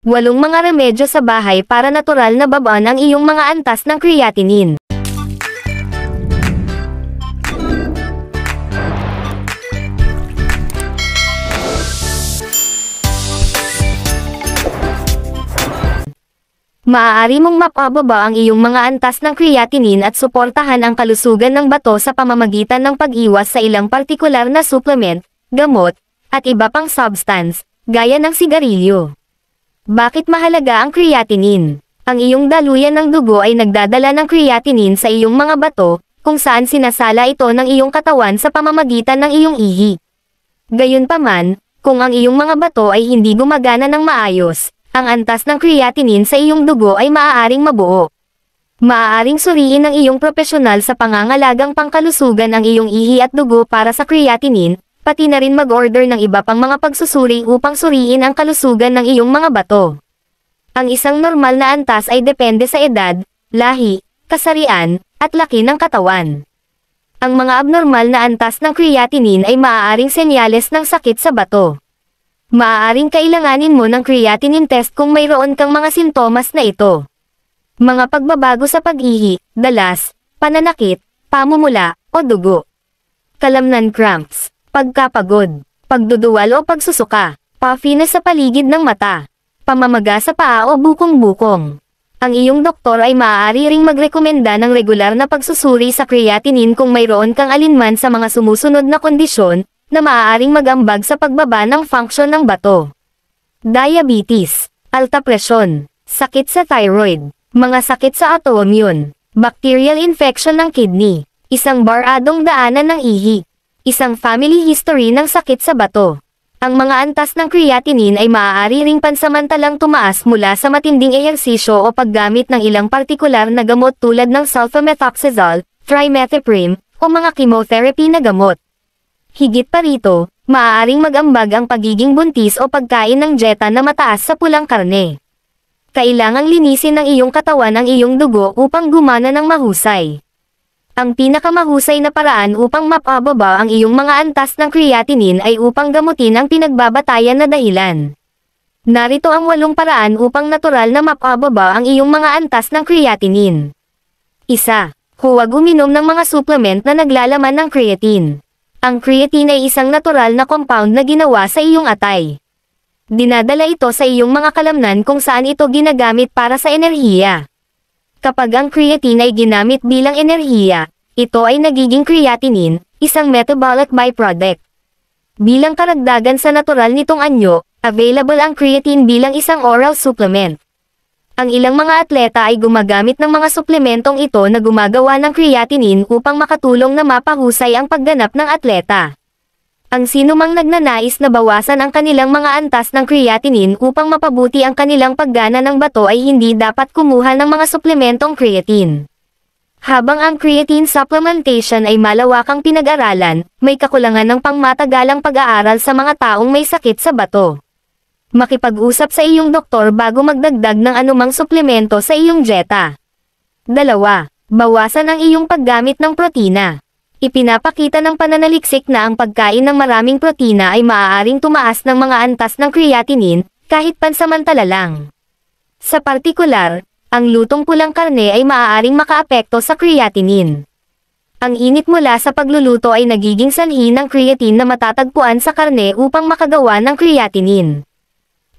8 mga remedyo sa bahay para natural na babaan ang iyong mga antas ng creatinine. Maaari mong mapababa ang iyong mga antas ng creatinine at suportahan ang kalusugan ng bato sa pamamagitan ng pag-iwas sa ilang partikular na supplement, gamot, at iba pang substance, gaya ng sigarilyo. Bakit mahalaga ang creatinine? Ang iyong daluyan ng dugo ay nagdadala ng creatinine sa iyong mga bato, kung saan sinasala ito ng iyong katawan sa pamamagitan ng iyong ihi. Gayunpaman, kung ang iyong mga bato ay hindi gumagana ng maayos, ang antas ng creatinine sa iyong dugo ay maaaring mabuo. Maaaring suriin ng iyong profesional sa pangangalagang pangkalusugan ang iyong ihi at dugo para sa creatinine, pati na rin mag-order ng iba pang mga pagsusuri upang suriin ang kalusugan ng iyong mga bato. Ang isang normal na antas ay depende sa edad, lahi, kasarian, at laki ng katawan. Ang mga abnormal na antas ng creatinine ay maaaring senyales ng sakit sa bato. Maaaring kailanganin mo ng creatinine test kung mayroon kang mga sintomas na ito. Mga pagbabago sa pag-ihi, dalas, pananakit, pamumula, o dugo. Kalamnan cramps, pagkapagod, pagduduwal o pagsusuka, puffiness sa paligid ng mata, pamamaga sa paa o bukong-bukong. Ang iyong doktor ay maaari ring magrekomenda ng regular na pagsusuri sa creatinine kung mayroon kang alinman sa mga sumusunod na kondisyon, na maaaring mag-ambag sa pagbaba ng function ng bato. Diabetes, alta presyon, sakit sa thyroid, mga sakit sa autoimmune, bacterial infection ng kidney, isang baradong daanan ng ihi, isang family history ng sakit sa bato. Ang mga antas ng creatinine ay maaari ring pansamantalang tumaas mula sa matinding ehersisyo o paggamit ng ilang partikular na gamot tulad ng sulfamethoxazole, trimethoprim, o mga chemotherapy na gamot. Higit pa rito, maaaring mag-ambag ang pagiging buntis o pagkain ng dieta na mataas sa pulang karne. Kailangang linisin ng iyong katawan ang iyong dugo upang gumana ng mahusay. Ang pinakamahusay na paraan upang mapababa ang iyong mga antas ng creatinine ay upang gamutin ang pinagbabatayan na dahilan. Narito ang 8 paraan upang natural na mapababa ang iyong mga antas ng creatinine. 1. Huwag uminom ng mga supplement na naglalaman ng creatine. Ang creatine ay isang natural na compound na ginawa sa iyong atay. Dinadala ito sa iyong mga kalamnan kung saan ito ginagamit para sa enerhiya. Kapag ang creatine ay ginamit bilang enerhiya, ito ay nagiging creatinine, isang metabolic byproduct. Bilang karagdagan sa natural nitong anyo, available ang creatine bilang isang oral supplement. Ang ilang mga atleta ay gumagamit ng mga suplementong ito na gumagawa ng creatinine upang makatulong na mapahusay ang pagganap ng atleta. Ang sinumang nagnanais na bawasan ang kanilang mga antas ng creatinine upang mapabuti ang kanilang paggana ng bato ay hindi dapat kumuha ng mga suplementong creatine. Habang ang creatine supplementation ay malawakang pinag-aralan, may kakulangan ng pangmatagalang pag-aaral sa mga taong may sakit sa bato. Makipag-usap sa iyong doktor bago magdagdag ng anumang suplemento sa iyong dieta. 2. Bawasan ang iyong paggamit ng protina. Ipinapakita ng pananaliksik na ang pagkain ng maraming protina ay maaaring tumaas ng mga antas ng creatinine, kahit pansamantala lang. Sa partikular, ang lutong pulang karne ay maaaring makaapekto sa creatinine. Ang init mula sa pagluluto ay nagiging sanhi ng creatine na matatagpuan sa karne upang makagawa ng creatinine.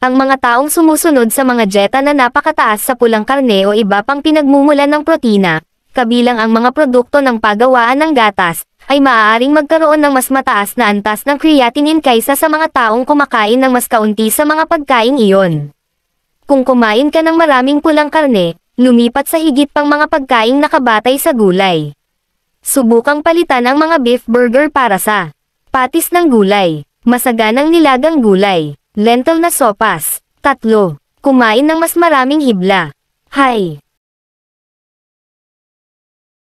Ang mga taong sumusunod sa mga dieta na napakataas sa pulang karne o iba pang pinagmumulan ng protina, kabilang ang mga produkto ng pagawaan ng gatas, ay maaaring magkaroon ng mas mataas na antas ng creatinine kaysa sa mga taong kumakain ng mas kaunti sa mga pagkain iyon. Kung kumain ka ng maraming pulang karne, lumipat sa higit pang mga pagkaing nakabatay sa gulay. Subukang palitan ang mga beef burger para sa patis ng gulay, masaganang nilagang gulay, lentil na sopas. 3. Kumain ng mas maraming hibla. Hay!